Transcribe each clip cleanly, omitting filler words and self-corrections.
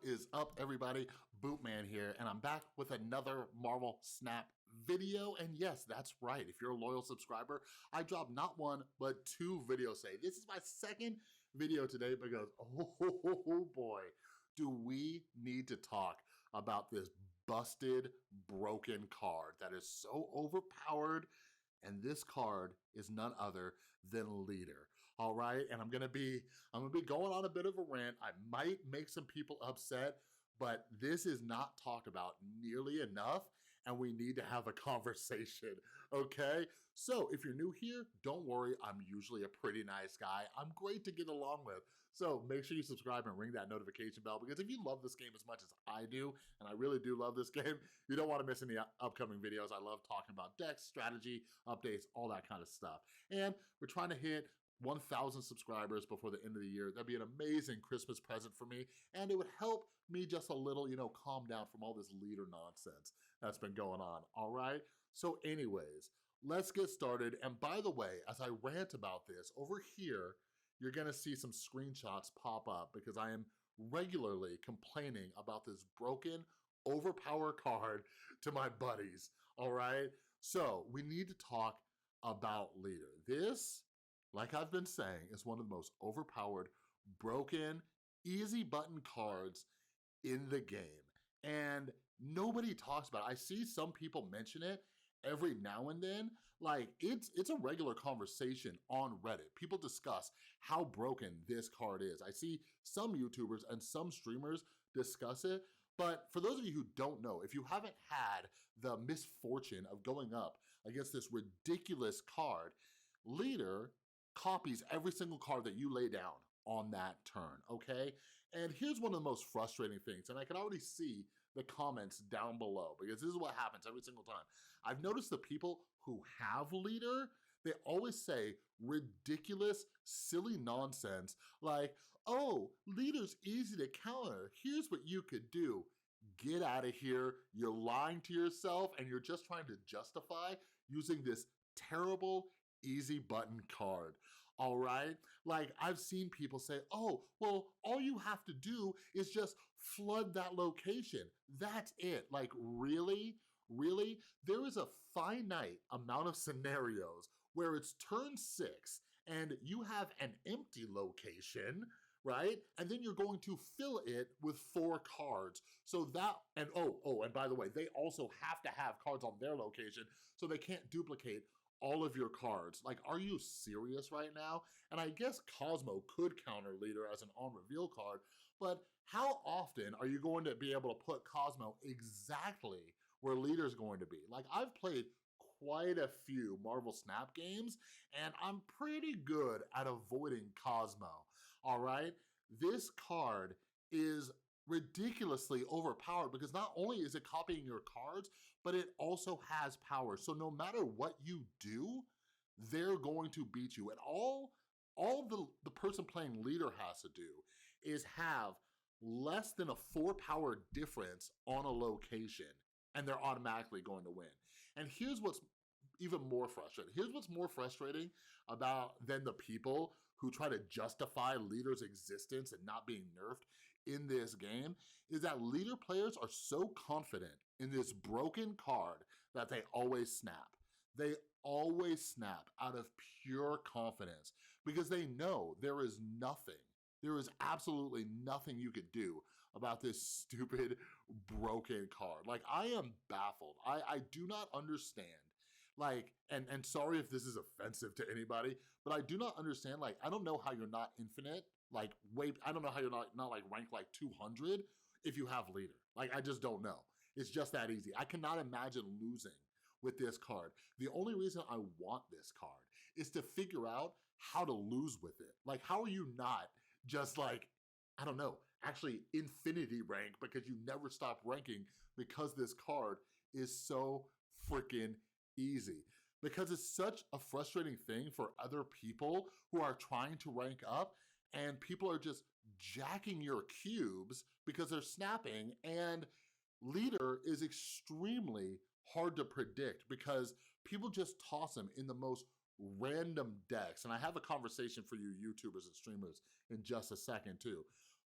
is up, everybody? Bootman here, and I'm back with another Marvel Snap video. And yes, that's right, if you're a loyal subscriber, I dropped not one, but 2 videos today. This is my second video today because, oh boy, do we need to talk about this busted, broken card that is so overpowered. And this card is none other than Leader. All right, and I'm gonna be going on a bit of a rant. I might make some people upset, but this is not talked about nearly enough, and we need to have a conversation, okay? So if you're new here, don't worry, I'm usually a pretty nice guy. I'm great to get along with. So make sure you subscribe and ring that notification bell, because if you love this game as much as I do, and I really do love this game, you don't want to miss any upcoming videos. I love talking about decks, strategy, updates, all that kind of stuff. And we're trying to hit 1,000 subscribers before the end of the year. That'd be an amazing Christmas present for me, and it would help me just a little, calm down from all this Leader nonsense that's been going on, all right? So anyways, let's get started. And by the way, as I rant about this, over here, you're gonna see some screenshots pop up because I am regularly complaining about this broken, overpowered card to my buddies, all right? So we need to talk about Leader. This, like I've been saying, is one of the most overpowered, broken, easy button cards in the game. And nobody talks about it. I see some people mention it every now and then. Like, it's a regular conversation on Reddit. People discuss how broken this card is. I see some YouTubers and some streamers discuss it. But for those of you who don't know, if you haven't had the misfortune of going up against this ridiculous card, Leader copies every single card that you lay down on that turn, okay? And here's one of the most frustrating things, and I can already see the comments down below, because this is what happens every single time. I've noticed the people who have Leader, they always say ridiculous, silly nonsense like, oh, Leader's easy to counter. Here's what you could do. Get out of here. You're lying to yourself, and you're just trying to justify using this terrible, easy button card. All right? Like, I've seen people say, oh, well, all you have to do is just flood that location. That's it. Like, really? Really? There is a finite amount of scenarios where it's turn 6 and you have an empty location, right? And then you're going to fill it with 4 cards. So that, and and by the way, they also have to have cards on their location, so they can't duplicate all of your cards. Like, are you serious right now? And I guess Cosmo could counter Leader as an on-reveal card, but how often are you going to be able to put Cosmo exactly where Leader's going to be? Like, I've played quite a few Marvel Snap games, and I'm pretty good at avoiding Cosmo, all right? This card is ridiculously overpowered because not only is it copying your cards, but it also has power. So no matter what you do, they're going to beat you. And all the person playing Leader has to do is have less than a 4 power difference on a location, and they're automatically going to win. And here's what's even more frustrating. Here's what's more frustrating than the people who try to justify Leader's existence and not being nerfed in this game, is that Leader players are so confident in this broken card that they always snap. They always snap out of pure confidence because they know there is absolutely nothing you could do about this stupid broken card. Like, I am baffled. I do not understand. Like, and sorry if this is offensive to anybody, but I do not understand. Like, I don't know how you're not infinite. Like, I don't know how you're not like ranked like 200 if you have Leader. Like, I just don't know. It's just that easy. I cannot imagine losing with this card. The only reason I want this card is to figure out how to lose with it. Like, how are you not just like, I don't know, actually infinity rank because you never stop ranking because this card is so freaking easy? Because it's such a frustrating thing for other people who are trying to rank up, and people are just jacking your cubes because they're snapping, and Leader is extremely hard to predict because people just toss him in the most random decks. And I have a conversation for you YouTubers and streamers in just a second too.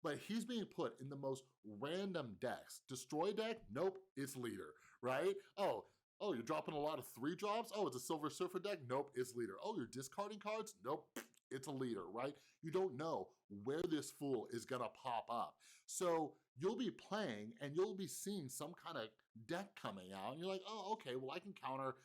but he's being put in the most random decks. Destroy deck? Nope, it's leader, right? Oh, you're dropping a lot of 3-drops? Oh, it's a Silver Surfer deck? Nope, it's leader. Oh, you're discarding cards? Nope, it's a leader, right? You don't know where this fool is gonna pop up. So you'll be playing and you'll be seeing some kind of deck coming out and you're like, oh, okay, well I can counter,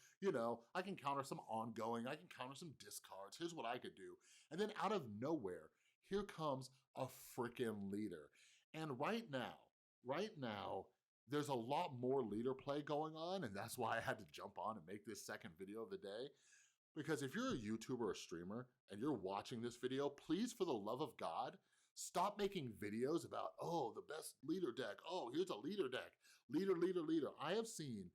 I can counter some ongoing, I can counter some discards, here's what I could do. And then out of nowhere, here comes a freaking leader. And right now, there's a lot more leader play going on, and that's why I had to jump on and make this second video of the day. Because if you're a YouTuber or streamer and you're watching this video, please, for the love of God, stop making videos about, oh, the best leader deck. Oh, here's a leader deck. Leader, leader, leader. I have seen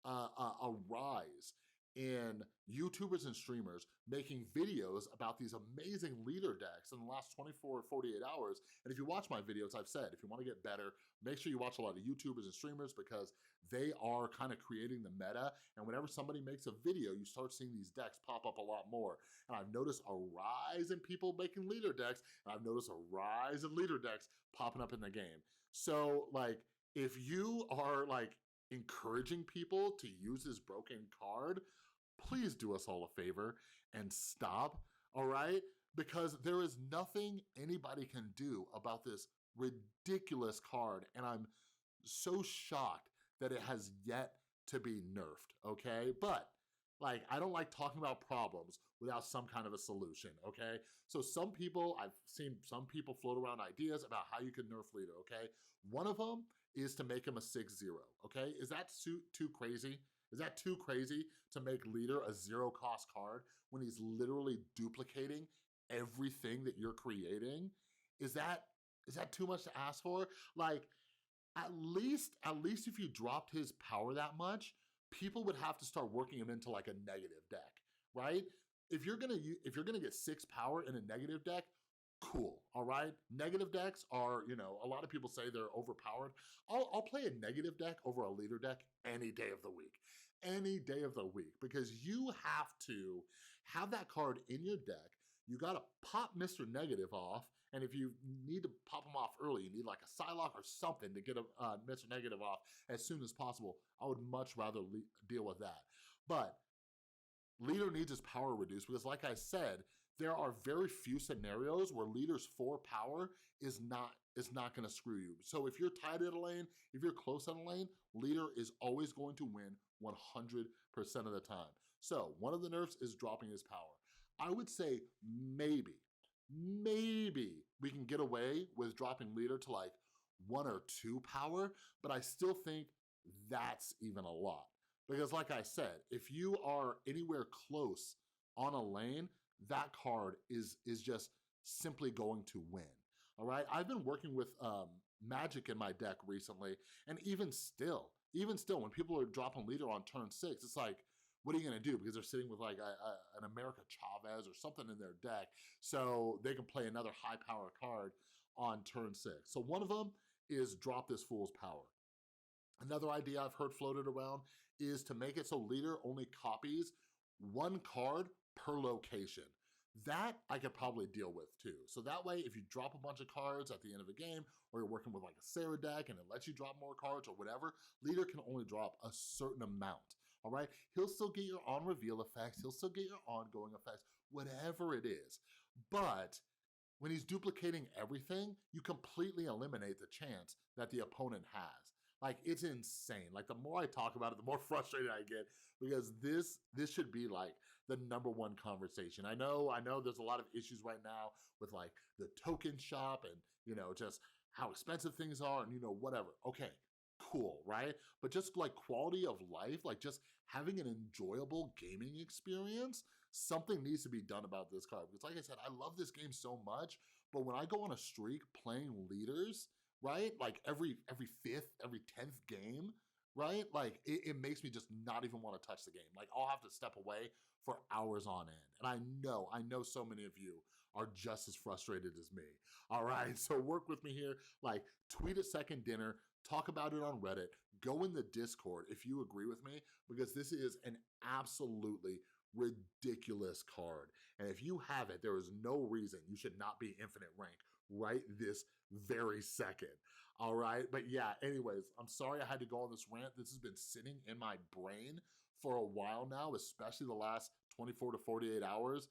a rise in YouTubers and streamers making videos about these amazing leader decks in the last 24 or 48 hours. And if you watch my videos, I've said, if you want to get better, make sure you watch a lot of YouTubers and streamers because they are kind of creating the meta. And whenever somebody makes a video, you start seeing these decks pop up a lot more. And I've noticed a rise in people making leader decks, and I've noticed a rise in leader decks popping up in the game. So like, if you are like encouraging people to use this broken card, please do us all a favor and stop, all right? Because there is nothing anybody can do about this ridiculous card, and I'm so shocked that it has yet to be nerfed, okay? But, like, I don't like talking about problems without some kind of a solution, okay? So I've seen some people float around ideas about how you can nerf leader, okay? One of them is to make him a 6-0, okay? Is that too crazy? Is that too crazy to make leader a 0-cost card when he's literally duplicating everything that you're creating? Is that too much to ask for? Like, at least if you dropped his power that much, people would have to start working him into like a negative deck, right? If you're gonna get 6 power in a negative deck, cool, all right? Negative decks are, a lot of people say they're overpowered. I'll play a negative deck over a leader deck any day of the week. Any day of the week, because you have to have that card in your deck. You gotta pop Mr. Negative off, and if you need to pop him off early, you need like a Psylocke or something to get a Mr. Negative off as soon as possible. I would much rather deal with that. But leader needs his power reduced because, like I said, there are very few scenarios where leader's 4 power is not gonna screw you. So if you're tied in a lane, if you're close on a lane, leader is always going to win 100% of the time. So one of the nerfs is dropping his power. I would say maybe we can get away with dropping leader to like 1 or 2 power, but I still think that's even a lot. Because like I said, if you are anywhere close on a lane, that card is just simply going to win, all right? I've been working with Magic in my deck recently, and even still, when people are dropping leader on turn 6, it's like, what are you gonna do? Because they're sitting with like an America Chavez or something in their deck, so they can play another high power card on turn 6. So one of them is drop this fool's power. Another idea I've heard floated around is to make it so leader only copies 1 card per location. That I could probably deal with too. So that way, if you drop a bunch of cards at the end of a game, or you're working with like a Sarah deck and it lets you drop more cards or whatever, leader can only drop a certain amount, all right? He'll still get your on reveal effects, he'll still get your ongoing effects, whatever it is. But when he's duplicating everything, you completely eliminate the chance that the opponent has. Like, it's insane. Like, the more I talk about it, the more frustrated I get, because this should be like the #1 conversation. I know there's a lot of issues right now with like the token shop and, just how expensive things are and, whatever. Okay, cool, right? But just like quality of life, like just having an enjoyable gaming experience, something needs to be done about this card. Because like I said, I love this game so much, but when I go on a streak playing leaders, right? Like every 5th, every 10th game, right? Like it makes me just not even want to touch the game. Like I'll have to step away for hours on end. And I know so many of you are just as frustrated as me. All right, so work with me here. Like tweet a second dinner, talk about it on Reddit, go in the Discord if you agree with me, because this is an absolutely ridiculous card. And if you have it, there is no reason you should not be infinite rank right this very second. All right, but yeah, anyways, I'm sorry I had to go on this rant. This has been sitting in my brain for a while now, especially the last 24 to 48 hours,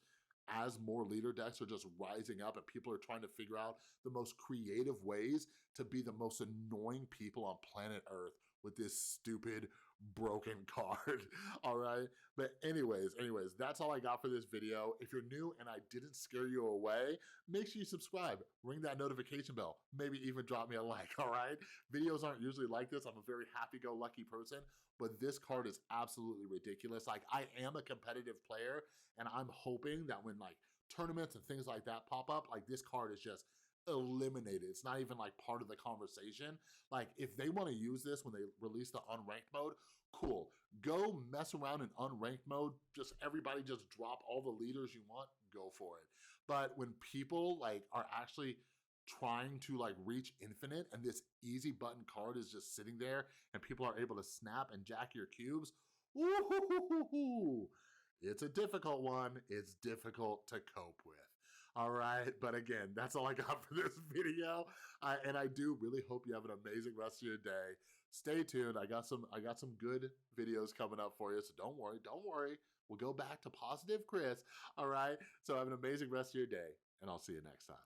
as more leader decks are just rising up and people are trying to figure out the most creative ways to be the most annoying people on planet Earth with this stupid broken card. All right, but anyways, that's all I got for this video. If you're new and I didn't scare you away, make sure you subscribe, ring that notification bell, maybe even drop me a like. All right, videos aren't usually like this. I'm a very happy-go-lucky person, but this card is absolutely ridiculous. Like, I am a competitive player, and I'm hoping that when like tournaments and things like that pop up, like this card is just eliminated. It's not even like part of the conversation. Like, if they want to use this when they release the unranked mode, cool. Go mess around in unranked mode. Just everybody just drop all the leaders you want, go for it. But when people like are actually trying to like reach infinite and this easy button card is just sitting there and people are able to snap and jack your cubes, woo-hoo-hoo-hoo-hoo. It's a difficult one. It's difficult to cope with. All right, but again, that's all I got for this video. And I do really hope you have an amazing rest of your day. Stay tuned. I got some good videos coming up for you, so don't worry. We'll go back to positive Chris. All right, so have an amazing rest of your day, and I'll see you next time.